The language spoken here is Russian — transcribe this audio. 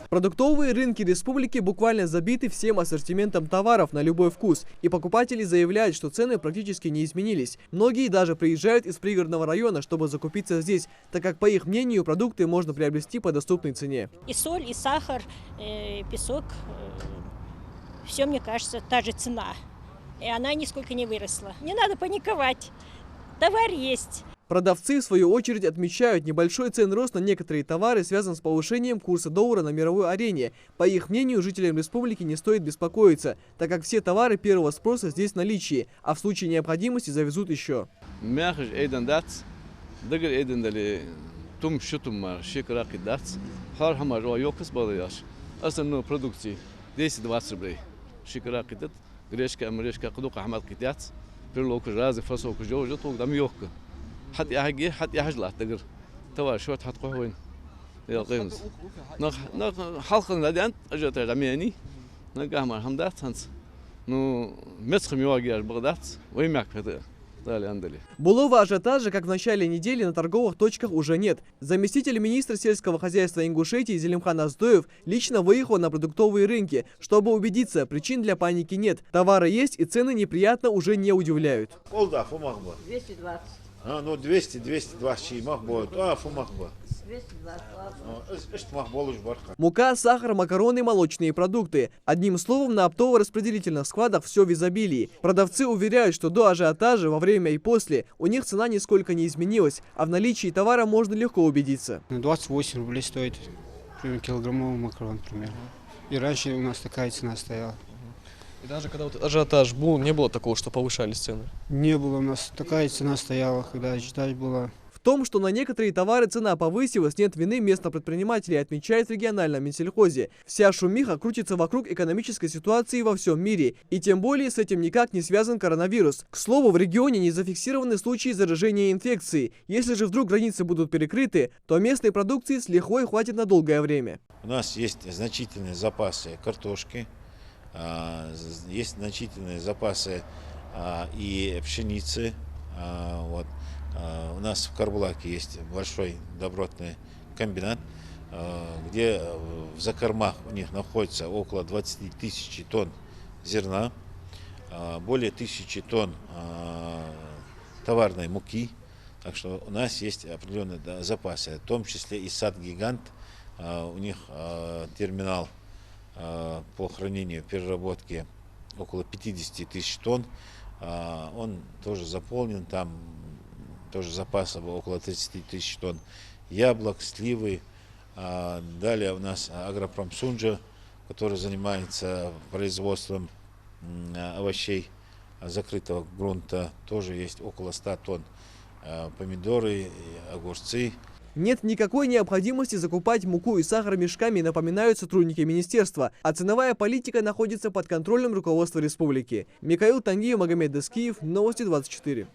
Продуктовые рынки республики буквально забиты всем ассортиментом товаров на любой вкус. И покупатели заявляют, что цены практически не изменились. Многие даже приезжают из пригородного района, чтобы закупиться здесь, так как, по их мнению, продукты можно приобрести по доступной цене. И соль, и сахар, песок, все, мне кажется, та же цена. И она нисколько не выросла. Не надо паниковать. Товар есть. Продавцы, в свою очередь, отмечают, небольшой цен рост на некоторые товары связан с повышением курса доллара на мировой арене. По их мнению, жителям республики не стоит беспокоиться, так как все товары первого спроса здесь в наличии, а в случае необходимости завезут еще. حتى يحجل أتجر توا شو تحطقه وين يلقيمز نخ حلقة لديان أجت العمياني نجاه مرهم دات هنس نو مسخ ميواجي بغداد ويمك هذا Былого ажиотажа, как в начале недели, на торговых точках уже нет. Заместитель министра сельского хозяйства Ингушетии Зелимхан Аздоев лично выехал на продуктовые рынки, чтобы убедиться, причин для паники нет. Товары есть и цены неприятно уже не удивляют. 220. Ну 200-220 мах будет, фумах бы. 220. Мука, сахар, макароны, молочные продукты. Одним словом, на оптово-распределительных складах все в изобилии. Продавцы уверяют, что до ажиотажа, во время и после, у них цена нисколько не изменилась, а в наличии товара можно легко убедиться. 28 рублей стоит килограммовый макарон, примерно. И раньше у нас такая цена стояла. И даже когда вот ажиотаж был, не было такого, что повышались цены? Не было, у нас такая цена стояла, когда ажиотаж была. В том, что на некоторые товары цена повысилась, нет вины местных предпринимателей, отмечает в региональном Минсельхозе. Вся шумиха крутится вокруг экономической ситуации во всем мире. И тем более с этим никак не связан коронавирус. К слову, в регионе не зафиксированы случаи заражения инфекцией. Если же вдруг границы будут перекрыты, то местной продукции с лихвой хватит на долгое время. У нас есть значительные запасы картошки, есть значительные запасы и пшеницы. У нас в Карбулаке есть большой добротный комбинат, где в закормах у них находится около 20 тысяч тонн зерна, более 1000 тонн товарной муки. Так что у нас есть определенные запасы, в том числе и сад-гигант. У них терминал по хранению, переработке около 50 тысяч тонн. Он тоже заполнен, там тоже запасов около 30 тысяч тонн яблок, сливы. Далее у нас Агропромсунджа, который занимается производством овощей закрытого грунта, тоже есть около 100 тонн. Помидоры, огурцы. Нет никакой необходимости закупать муку и сахар мешками, напоминают сотрудники министерства, а ценовая политика находится под контролем руководства республики. Михаил Тангиев, Магомед Дескиев, Новости 24.